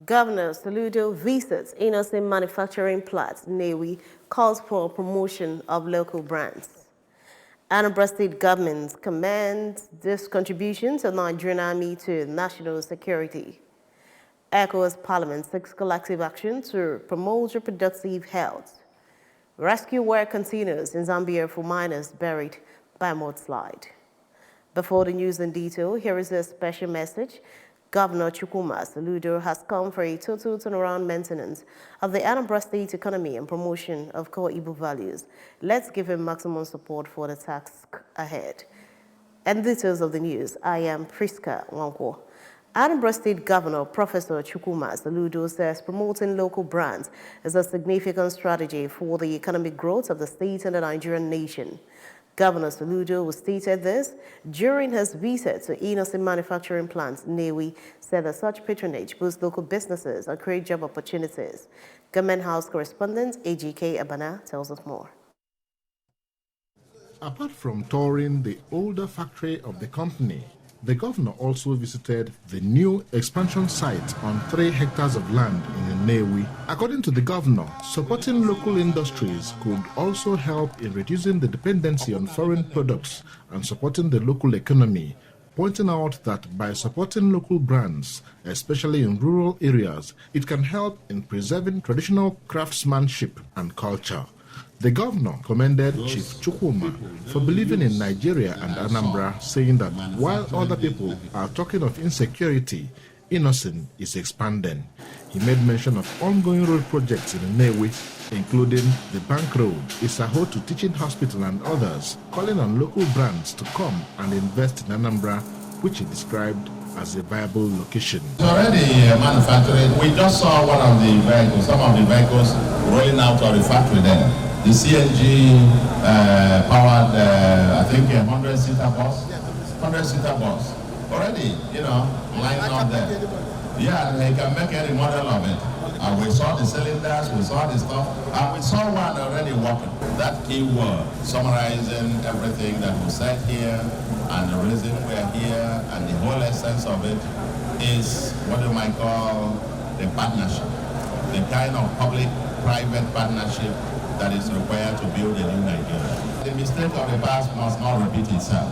Governor Soludo visits Innocent Manufacturing Plant, Newi, calls for promotion of local brands. Anambra State government commends this contribution to Nigerian Army to national security. ECOWAS Parliament seeks collective action to promote reproductive health. Rescue work continues in Zambia for miners buried by mudslide. Before the news in detail, here is a special message. Governor Chukwuma Soludo has come for a total turnaround maintenance of the Anambra State economy and promotion of core Igbo values. Let's give him maximum support for the task ahead. And details of the news, I am Priska Wankwo. Anambra State Governor Professor Chukwuma Soludo says promoting local brands is a significant strategy for the economic growth of the state and the Nigerian nation. Governor Soludo stated this during his visit to Innocent Manufacturing Plant, Newi, said that such patronage boosts local businesses and create job opportunities. Government House correspondent AGK Abana tells us more. Apart from touring the older factory of the company, the governor also visited the new expansion site on 3 hectares of land in Newi. According to the governor, supporting local industries could also help in reducing the dependency on foreign products and supporting the local economy, pointing out that by supporting local brands, especially in rural areas, it can help in preserving traditional craftsmanship and culture. The governor commended Chief Chukwuma for believing in Nigeria and Anambra, saying that while other people are talking of insecurity, Innocent is expanding. He made mention of ongoing road projects in Newi, including the Bank Road, Isaho to Teaching Hospital and others, calling on local brands to come and invest in Anambra, which he described as a viable location. It's already manufactured. We just saw one of the vehicles, some of the vehicles rolling out of the factory there. The CNG powered, I think, 100-seater bus. 100-seater bus. Already, lining up there. Yeah, they can make any model of it. We saw the cylinders, we saw the stuff, and we saw one already working. That keyword, summarizing everything that was said here, and the reason we're here, and the whole essence of it is what you might call the partnership. The kind of public-private partnership that is required to build a new Nigeria. The mistake of the past must not repeat itself.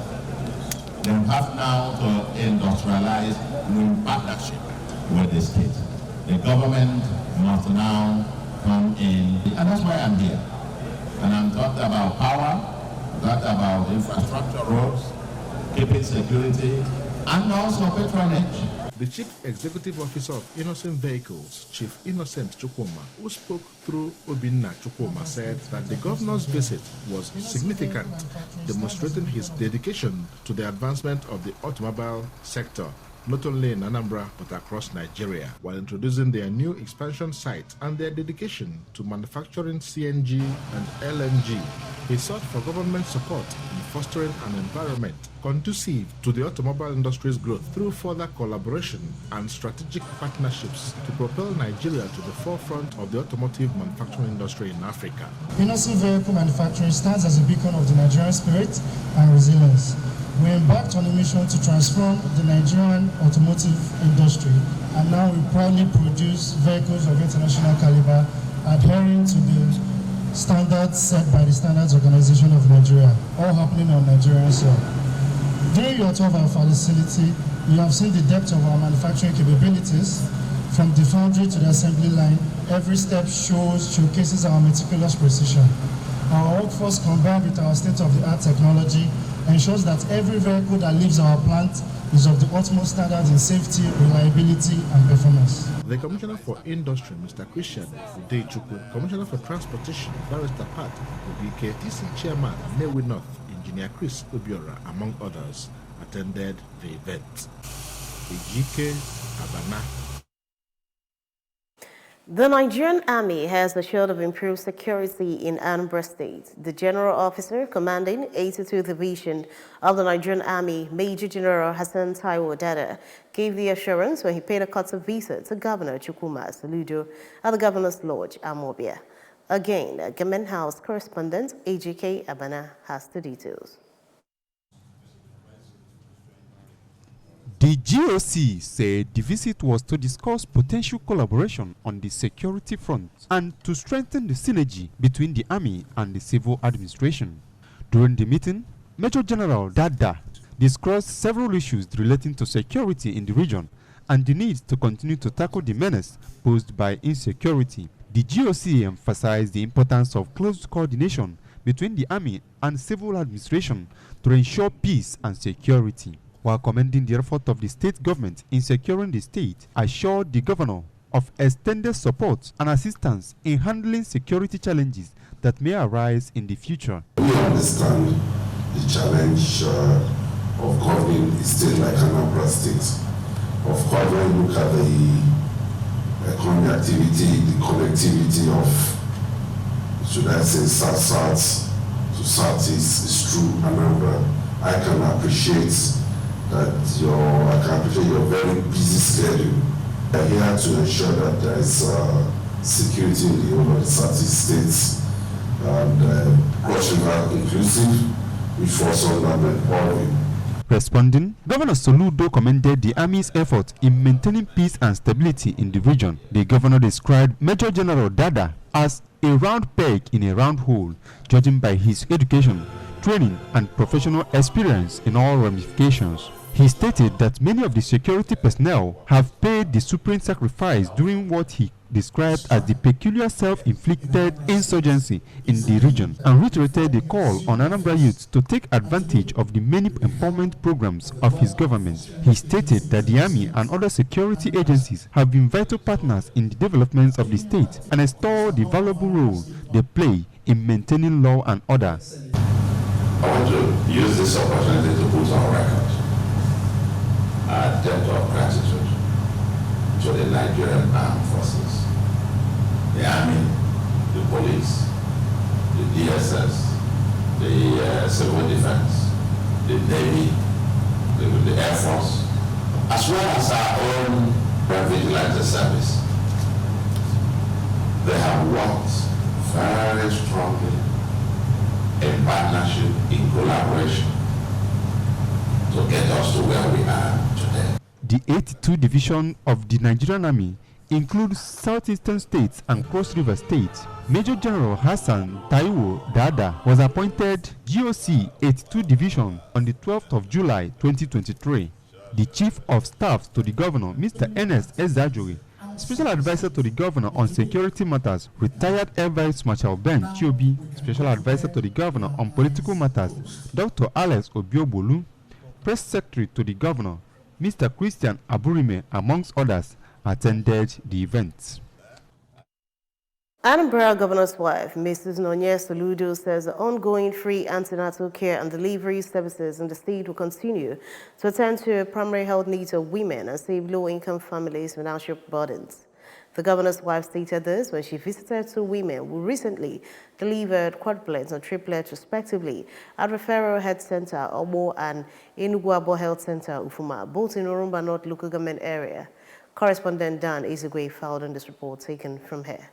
They have now to industrialize in partnership with the state. The government must now come in, and that's why I'm here. And I'm talking about power, talking about infrastructure, roads, keeping security, and also patronage. The Chief Executive Officer of Innocent Vehicles, Chief Innocent Chukwuma, who spoke through Obinna Chukwuma, said that the governor's visit was significant, demonstrating his dedication to the advancement of the automobile sector, not only in Anambra but across Nigeria, while introducing their new expansion site and their dedication to manufacturing CNG and LNG. He sought for government support in fostering an environment conducive to the automobile industry's growth through further collaboration and strategic partnerships to propel Nigeria to the forefront of the automotive manufacturing industry in Africa. Innocent Vehicle Manufacturing stands as a beacon of the Nigerian spirit and resilience. We embarked on a mission to transform the Nigerian automotive industry, and now we proudly produce vehicles of international caliber, adhering to the standards set by the Standards Organization of Nigeria, all happening on Nigerian soil. During your tour of our facility, you have seen the depth of our manufacturing capabilities, from the foundry to the assembly line. Every step showcases our meticulous precision. Our workforce, combined with our state-of-the-art technology, ensures that every vehicle that leaves our plant is of the utmost standards in safety, reliability, and performance. The Commissioner for Industry, Mr. Christian Udechukwu, Commissioner for Transportation, Barrister Pat Obike, TC Chairman, Newi North, Engineer Chris Obiora, among others, attended the event. Ejike Abana. The Nigerian Army has assured of improved security in Anambra State. The General Officer commanding 82nd Division of the Nigerian Army, Major General Hassan Taiwo Dada, gave the assurance when he paid a courtesy visit to Governor Chukwuma Soludo at the Governor's Lodge, Amobia. Again, Government House correspondent AGK Abana has the details. The GOC said the visit was to discuss potential collaboration on the security front and to strengthen the synergy between the army and the civil administration. During the meeting, Major General Dada discussed several issues relating to security in the region and the need to continue to tackle the menace posed by insecurity. The GOC emphasized the importance of close coordination between the army and civil administration to ensure peace and security. While commending the effort of the state government in securing the state, assured the governor of extended support and assistance in handling security challenges that may arise in the future. We understand the challenge of governing a state like Anambra State. Of course, when you look at the economic activity, the connectivity of, should I say, South-South to South-East is true, Anambra. I can appreciate your very busy schedule. We are here to ensure that there is security in the whole of the Southeast states and Cross River inclusive, which falls under all of it. Responding, Governor Soludo commended the Army's effort in maintaining peace and stability in the region. The governor described Major General Dada as a round peg in a round hole, judging by his education, training, and professional experience in all ramifications. He stated that many of the security personnel have paid the supreme sacrifice during what he described as the peculiar self-inflicted insurgency in the region, and reiterated the call on Anambra youth to take advantage of the many empowerment programs of his government. He stated that the army and other security agencies have been vital partners in the development of the state and extolled the valuable role they play in maintaining law and order. I want to use this opportunity to put on record a debt of gratitude to the Nigerian armed forces, the army, the police, the DSS, the civil defense, the navy, the air force, as well as our own vigilante service. They have worked very strongly in partnership, in collaboration, to get us to where we are today. The 82 Division of the Nigerian Army includes southeastern states and Cross River State. Major General Hassan Taiwo Dada was appointed GOC 82 Division on the 12th of July 2023. The Chief of Staff to the Governor, Mr. Ernest Ezajuri, Special Advisor to the Governor on Security Matters, retired Air Vice Marshal Ben Chiobi, Special Advisor to the Governor on Political Matters, Dr. Alex Obiobolu, Press Secretary to the Governor, Mr. Christian Aburime, amongst others, attended the event. Anambra Governor's wife, Mrs. Nonye Soludo, says the ongoing free antenatal care and delivery services in the state will continue to attend to primary health needs of women and save low-income families financial burdens. The governor's wife stated this when she visited two women who recently delivered quadruplets and triplets respectively at Referral Health Center, Omo, and Enugu Health Center, Ufuma, both in Orumba North local government area. Correspondent Dan Ezegwe filed on this report taken from here.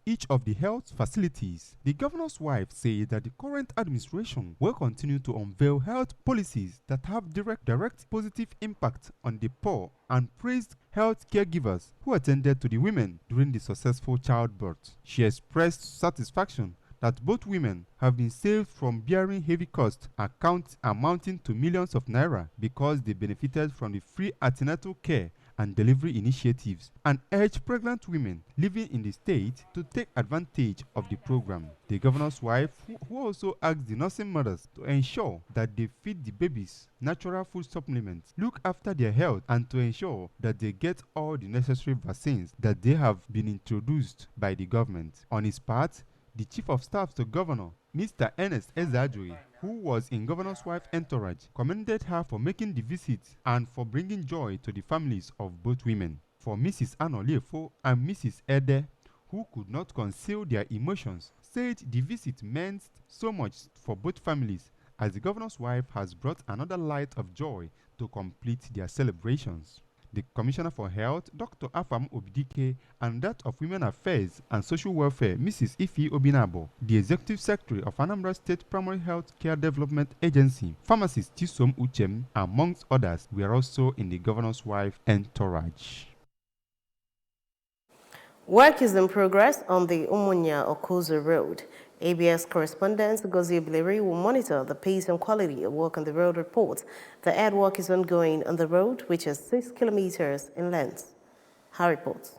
Each of the health facilities, the governor's wife said that the current administration will continue to unveil health policies that have direct positive impact on the poor, and praised health caregivers who attended to the women during the successful childbirth. She expressed satisfaction that both women have been saved from bearing heavy costs amounting to millions of naira because they benefited from the free antenatal care and delivery initiatives, and urged pregnant women living in the state to take advantage of the program. The governor's wife, who also asked the nursing mothers to ensure that they feed the babies natural food supplements, look after their health, and to ensure that they get all the necessary vaccines that they have been introduced by the government. On his part, the Chief of Staff to Governor, Mr. Ernest Ezajuri, who was in governor's wife's entourage, commended her for making the visit and for bringing joy to the families of both women. For Mrs. Anoliefo and Mrs. Ede, who could not conceal their emotions, said the visit meant so much for both families, as the governor's wife has brought another light of joy to complete their celebrations. The Commissioner for Health, Dr. Afam Obidike, and that of Women Affairs and Social Welfare, Mrs. Ifi Obinabo, the Executive Secretary of Anambra State Primary Health Care Development Agency, pharmacist Tisom Uchem, amongst others, were also in the governor's wife entourage. Work is in progress on the Umunya-Okuzu Road. ABS correspondent Gozie Bileri will monitor the pace and quality of work on the road report. The earth work is ongoing on the road, which is 6 kilometers in length. Her reports.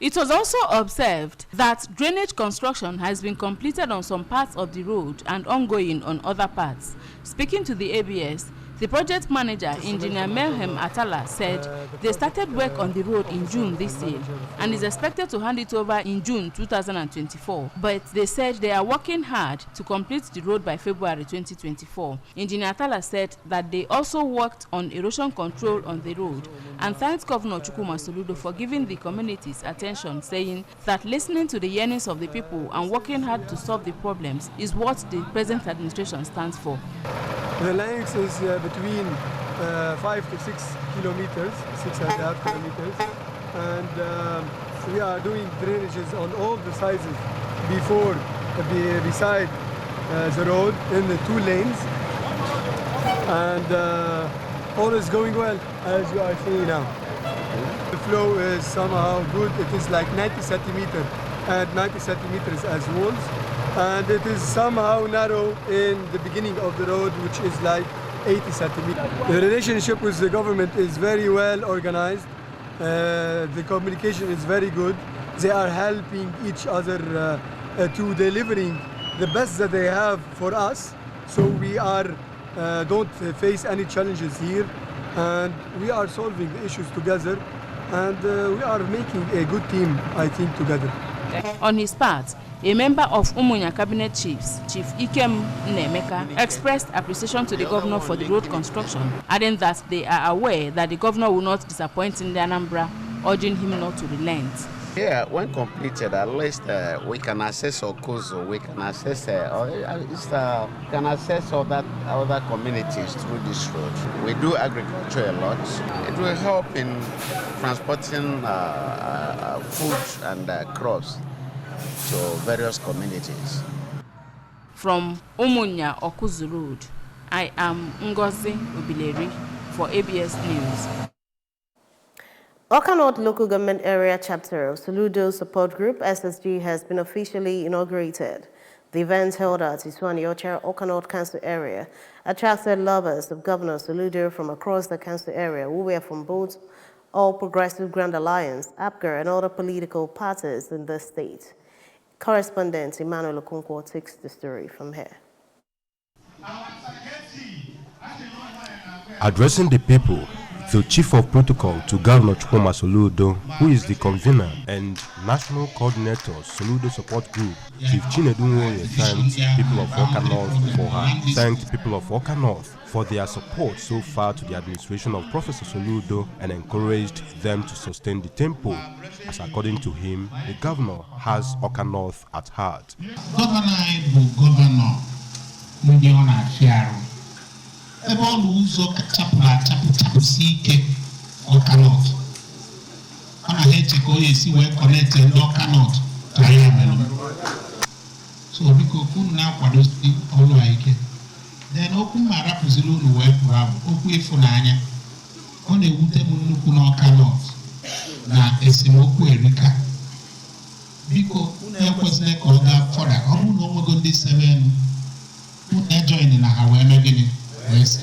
It was also observed that drainage construction has been completed on some parts of the road and ongoing on other parts. Speaking to the ABS, the project manager, Engineer Melhem Atala, said they started work on the road in June this year and is expected to hand it over in June 2024. But they said they are working hard to complete the road by February 2024. Engineer Atala said that they also worked on erosion control on the road and thanked Governor Chukwuma Soludo for giving the communities attention, saying that listening to the yearnings of the people and working hard to solve the problems is what the present administration stands for. The length is between 5 to 6 kilometers, 6.5 kilometers, and we are doing drainages on all the sizes before, beside the road in the 2 lanes, and all is going well as you are seeing now. The flow is somehow good. It is like 90 centimeters and 90 centimeters as walls. And it is somehow narrow in the beginning of the road, which is like 80 centimeters. The relationship with the government is very well organized. The communication is very good. They are helping each other to delivering the best that they have for us. So we are don't face any challenges here, and we are solving the issues together, and we are making a good team, I think, together. On his part, a member of Umunya Cabinet Chiefs, Chief Ikem Nemeka, expressed appreciation to the governor for the road construction, adding that they are aware that the governor will not disappoint in the Anambra, urging him not to relent. Yeah, when completed, at least we can access Okuzu, we can access can access other communities through this road. We do agriculture a lot. It will help in transporting food and crops to various communities. From Umunya-Okuzu Road, I am Ngozi Obileri for ABS News. Awka North Local Government Area Chapter of Soludo Support Group, SSG, has been officially inaugurated. The event held at Isuani Ocha, Awka North Council area, attracted lovers of Governor Soludo from across the council area who were from both All Progressive Grand Alliance, APGA, and other political parties in the state. Correspondent Emmanuel Okonkwo takes the story from here. Addressing the people, the Chief of Protocol to Governor Chukwuma Soludo, who is the convener and national coordinator Soludo Support Group, Chief Chinedu Nwoye thanked people of Awka North for her, thanked people of Awka North for their support so far to the administration of Professor Soludo and encouraged them to sustain the tempo, as according to him, the governor has Awka North at heart. Ebe ọ bụ ụzọ chapụ si ike Awka North. Ọ na-eche ka o esi wee kọnekte ndị Awka North ka ya mere. So biko unu na-akwadosi ọrụ a ike. Then okwu m arapụziri unu wee pụrụ abụ okwu ịfụnanya. Ọ na-ewute m nnukwu na Awka North na esemokwu erika. Biko unu ekwesịghị ka ọ gaa fọda. Ọ bụrụ na o nwego ndị sere unu ejoin na ha wee mee gịnị? Yes.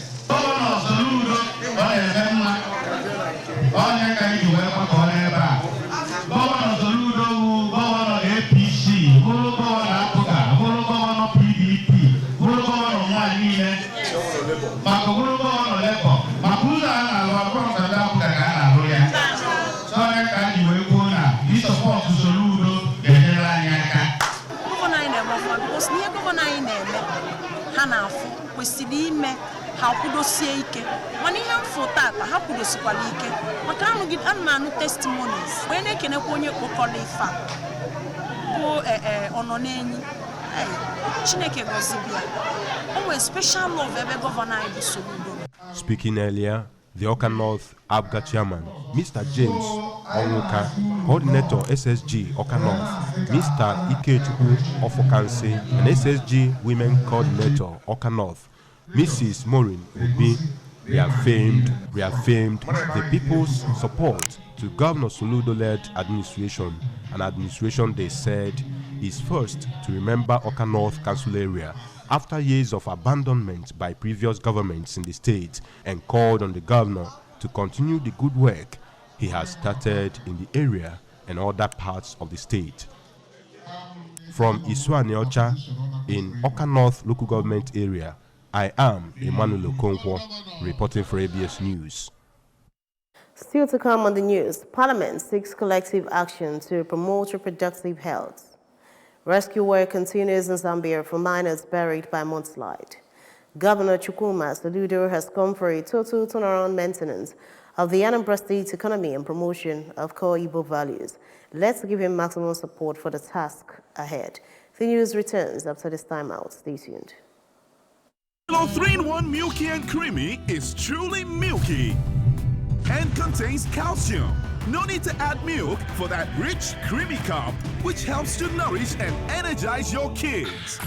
kwesịrị ime ha kwudosie ike mana ihe mfụ tata ha kwudosikwala ike maka anụ testimonies wee na-ekenekwa onye kpokọrọ ife a bụ ọnọ n'enyi Chineke gọzibia o nwere special love ebe gọvanọ anyị bụ Soludo. Speaking earlier, the Awka North ABGA chairman, Mr. James Onwuka, coordinator SSG Awka North, Mr. Ikechukwu Ofokansi, and SSG women coordinator Awka North, Mrs. Maureen Obi, reaffirmed the people's support to Governor Soludo-led administration, an administration they said is first to remember Awka North Council area after years of abandonment by previous governments in the state, and called on the governor to continue the good work he has started in the area and other parts of the state. From Isuaniocha in Awka North local government area, I am Emmanuel Okonkwo, reporting for ABS News. Still to come on the news, Parliament seeks collective action to promote reproductive health. Rescue work continues in Zambia for miners buried by mudslide. Governor Chukwuma Soludo has come for a total turnaround maintenance of the Anambra State economy and promotion of core Igbo values. Let's give him maximum support for the task ahead. The news returns after this timeout. Stay tuned. 3-in-1 Milky and Creamy is truly milky and contains calcium. No need to add milk for that rich, creamy cup, which helps to nourish and energize your kids.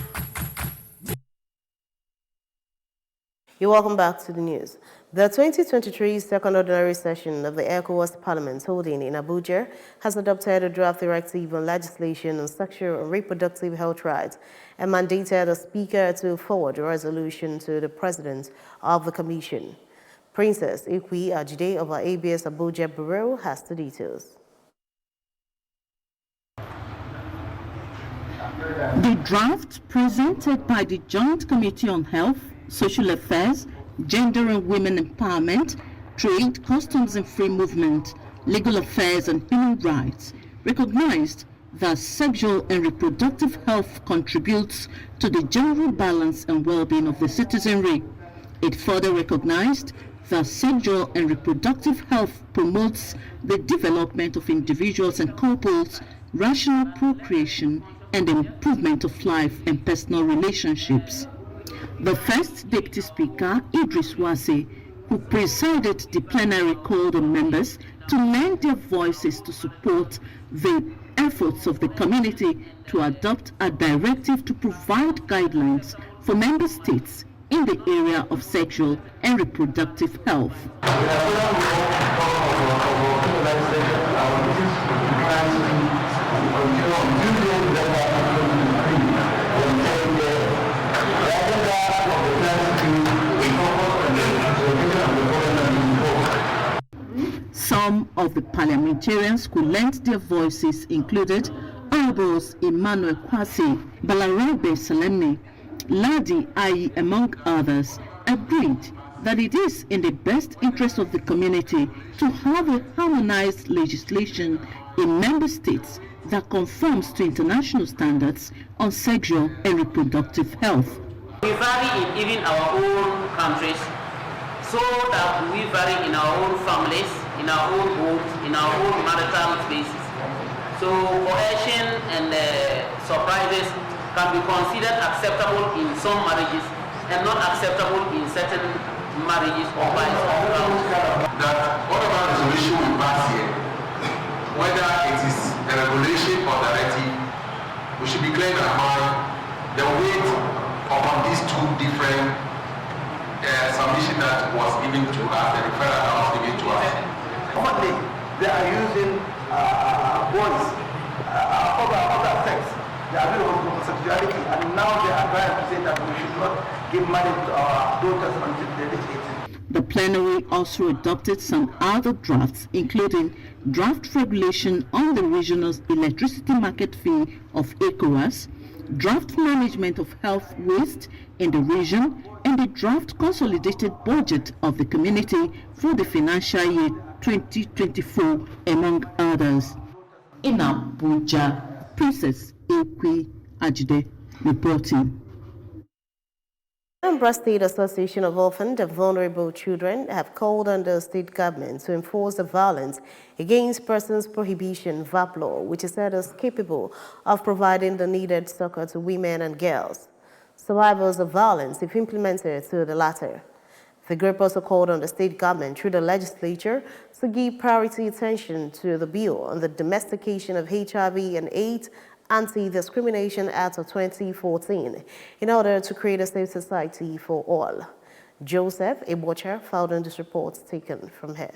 You're welcome back to the news. The 2023 second ordinary session of the ECOWAS Parliament holding in Abuja has adopted a draft directive on legislation on sexual and reproductive health rights and mandated the Speaker to forward a resolution to the President of the Commission. Princess Ikwi Ajide of our ABS Abuja Bureau has the details. The draft presented by the Joint Committee on Health, Social Affairs, Gender and Women Empowerment, Trade, Customs and Free Movement, Legal Affairs and Human Rights recognized that sexual and reproductive health contributes to the general balance and well-being of the citizenry. It further recognized that sexual and reproductive health promotes the development of individuals and couples, rational procreation, and improvement of life and personal relationships. The first Deputy Speaker, Idris Wase, who presided the plenary, called on members to lend their voices to support the efforts of the community to adopt a directive to provide guidelines for member states in the area of sexual and reproductive health. Some of the parliamentarians who lent their voices included Honourables Emmanuel Kwasi, Balarabe Salemi, Ladi Ayi, among others, agreed that it is in the best interest of the community to have a harmonized legislation in member states that conforms to international standards on sexual and reproductive health. We vary in even our own countries, so that we vary in our own families, in our own homes, in our own marital spaces. So coercion and surprises can be considered acceptable in some marriages and not acceptable in certain marriages or vice versa. That whatever resolution we pass here, whether it is a regulation or directive, we should be clear in our mind the weight upon these two different submissions that was given to us, the referral that was given to us. Currently, they are using boys, other sex. They are doing homosexuality, and now they are trying to say that we should not give money to our daughters until they reach 18. The plenary also adopted some other drafts, including draft regulation on the regional electricity market fee of ECOWAS, draft management of health waste in the region, and the draft consolidated budget of the community for the financial year 2024, among others. In Abuja, Princess Ikwi Ajide reporting. Anambra State Association of Orphaned and Vulnerable Children have called on the state government to enforce the Violence Against Persons Prohibition (VAP) law, which is said as capable of providing the needed succor to women and girls, survivors of violence, if implemented to the latter. The group also called on the state government through the legislature to give priority attention to the bill on the domestication of HIV and AIDS Anti-Discrimination Act of 2014 in order to create a safe society for all. Joseph Ebocha filed on this report taken from here.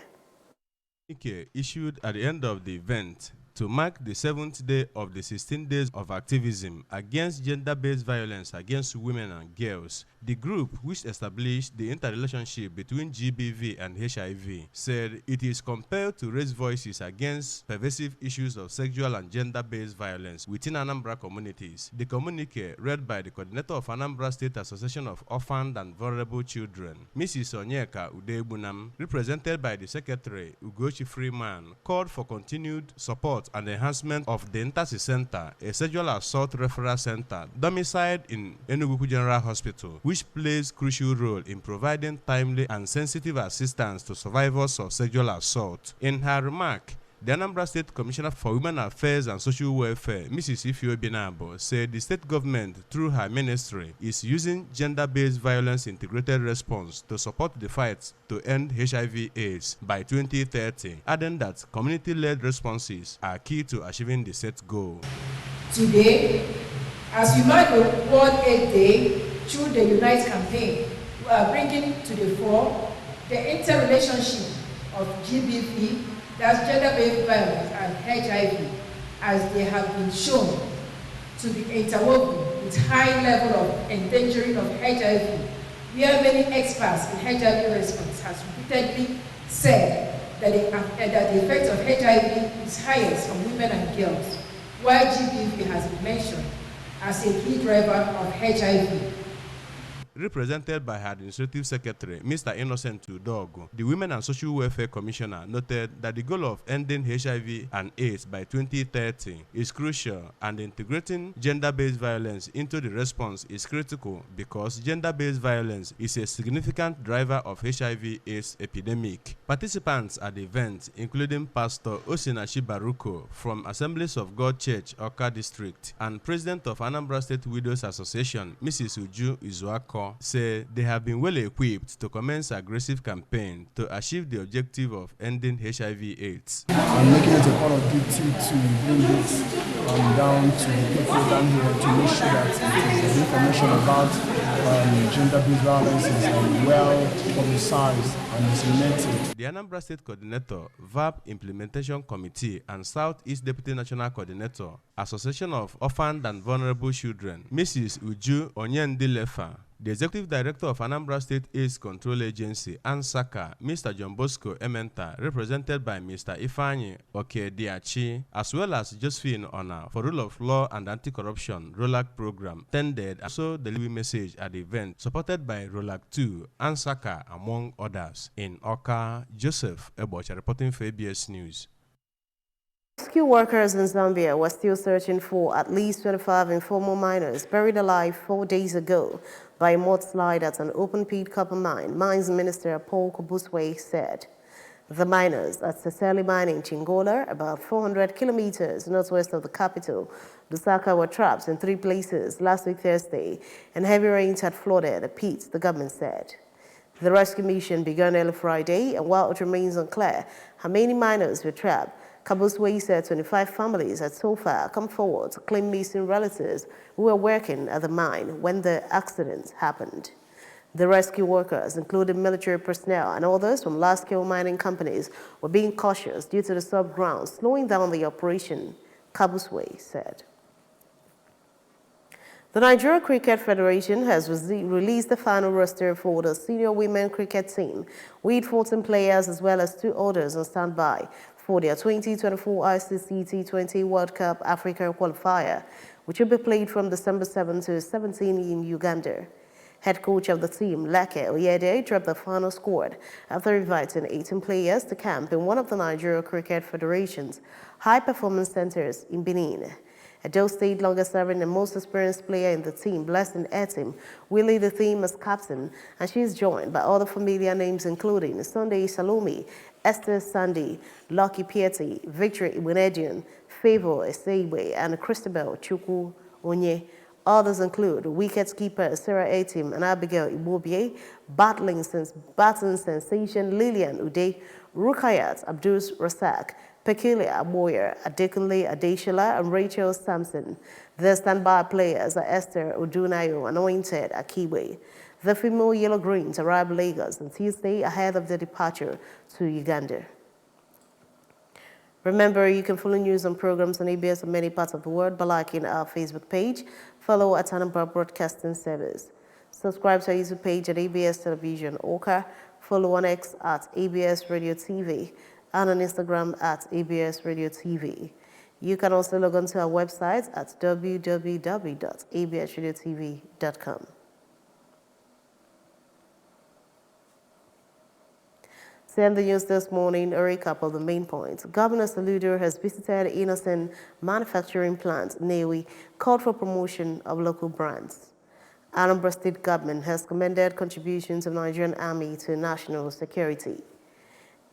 Issued at the end of the event to mark the 7th day of the 16 days of activism against gender-based violence against women and girls. The group, which established the interrelationship between GBV and HIV, said it is compelled to raise voices against pervasive issues of sexual and gender-based violence within Anambra communities. The communique, read by the coordinator of Anambra State Association of Orphaned and Vulnerable Children, Mrs. Onyeka Udegbunam, represented by the secretary, Ugochi Freeman, called for continued support and enhancement of the Intasi Center, a sexual assault referral center domiciled in Enugu General Hospital, which plays a crucial role in providing timely and sensitive assistance to survivors of sexual assault. In her remark, the Anambra State Commissioner for Women Affairs and Social Welfare, Mrs. Ifeobi Binabo, said the state government, through her ministry, is using gender-based violence integrated response to support the fight to end HIV/AIDS by 2030, adding that community-led responses are key to achieving the set goal. Today, as we mark the World AIDS Day through the Unite campaign, we are bringing to the fore the interrelationship of GBV, that's gender-based violence, and HIV, as they have been shown to be interwoven with high level of endangering of HIV, where many experts in HIV response have repeatedly said that the effect of HIV is highest on women and girls, while GBV has been mentioned as a key driver of HIV. Represented by her Administrative Secretary, Mr. Innocent Udogo, the Women and Social Welfare Commissioner noted that the goal of ending HIV and AIDS by 2030 is crucial, and integrating gender-based violence into the response is critical because gender-based violence is a significant driver of HIV/AIDS epidemic. Participants at the event, including Pastor Osinachi Baruko from Assemblies of God Church, Oka District, and President of Anambra State Widows Association, Mrs. Uju Izuako, say they have been well equipped to commence aggressive campaign to achieve the objective of ending HIV/AIDS. I'm making it a part of duty to bring this down to the people down here to make sure that the information about gender-based violence is well publicized and disseminated. The Anambra State Coordinator, VAP Implementation Committee, and Southeast Deputy National Coordinator, Association of Orphaned and Vulnerable Children, Mrs. Uju Onyendilefa, the Executive Director of Anambra State AIDS Control Agency, ANSACA, Mr. John Bosco Ementa, represented by Mr. Ifeanyi Okediachi, as well as Josephine Ona for Rule of Law and Anti-Corruption ROLAC program, tended also the delivery message at the event, supported by ROLAC 2, ANSACA, among others. In Oka, Joseph Ebocha reporting for ABS News. Rescue workers in Zambia were still searching for at least 25 informal miners buried alive 4 days ago by a mudslide at an open-pit copper mine, Mines Minister Paul Kobuswe said. The miners at Seseli Mine in Chingola, about 400 kilometers northwest of the capital, Lusaka, were trapped in 3 places last week Thursday, and heavy rains had flooded the pits, the government said. The rescue mission began early Friday, and while it remains unclear how many miners were trapped, Kabuswe said 25 families had so far come forward to claim missing relatives who were working at the mine when the accident happened. The rescue workers, including military personnel and others from large-scale mining companies, were being cautious due to the subground slowing down the operation, Kabuswe said. The Nigeria Cricket Federation has released the final roster for the senior women cricket team, with 14 players as well as 2 others on standby for their 2024 ICC T20 World Cup Africa qualifier, which will be played from December 7 to 17 in Uganda. Head coach of the team, Lake Oyede, dropped the final squad after inviting 18 players to camp in one of the Nigeria Cricket Federation's high-performance centers in Benin. Edo State longest-serving and most experienced player in the team, Blessing Etim, will lead the team as captain, and she is joined by other familiar names including Sunday Salome, Esther Sandy, Lucky Pieti, Victory Iwenedion, Favor Eseiwe, and Christabel Chukwu Onye. Others include wicketkeeper Sarah Atim and Abigail Immobie, battling sensation Lillian Uday, Rukayat Abdul Rasak, Peculiar Moyer, Adekunle Adeshola, and Rachel Sampson. The standby players are Esther Odunayo, Anointed Akiwe. The female Yellow Greens arrived Lagos on Tuesday ahead of their departure to Uganda. Remember, you can follow news and programs on ABS in many parts of the world by liking our Facebook page. Follow at Anambra Broadcasting Service. Subscribe to our YouTube page at ABS Television Oka. Follow on X at ABS Radio TV and on Instagram at ABS Radio TV. You can also log on to our website at www.absradiotv.com. Send the news this morning, a recap of the main points. Governor Soludo has visited Innocent manufacturing plant, Newi, called for promotion of local brands. Anambra State government has commended contributions of Nigerian Army to national security.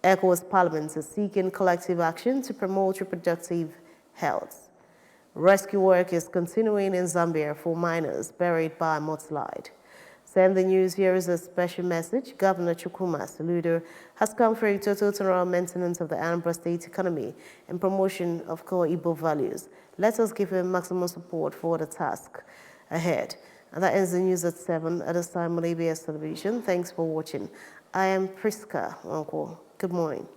ECOWAS Parliament is seeking collective action to promote reproductive health. Rescue work is continuing in Zambia for miners buried by mudslide. Send the news, here is a special message. Governor Chukwuma Soludo has come for a total turnaround maintenance of the Anambra State economy and promotion of core Igbo values. Let us give him maximum support for the task ahead. And that ends the news at 7 at this time on ABS Television. Thanks for watching. I am Priska Wanko. Good morning.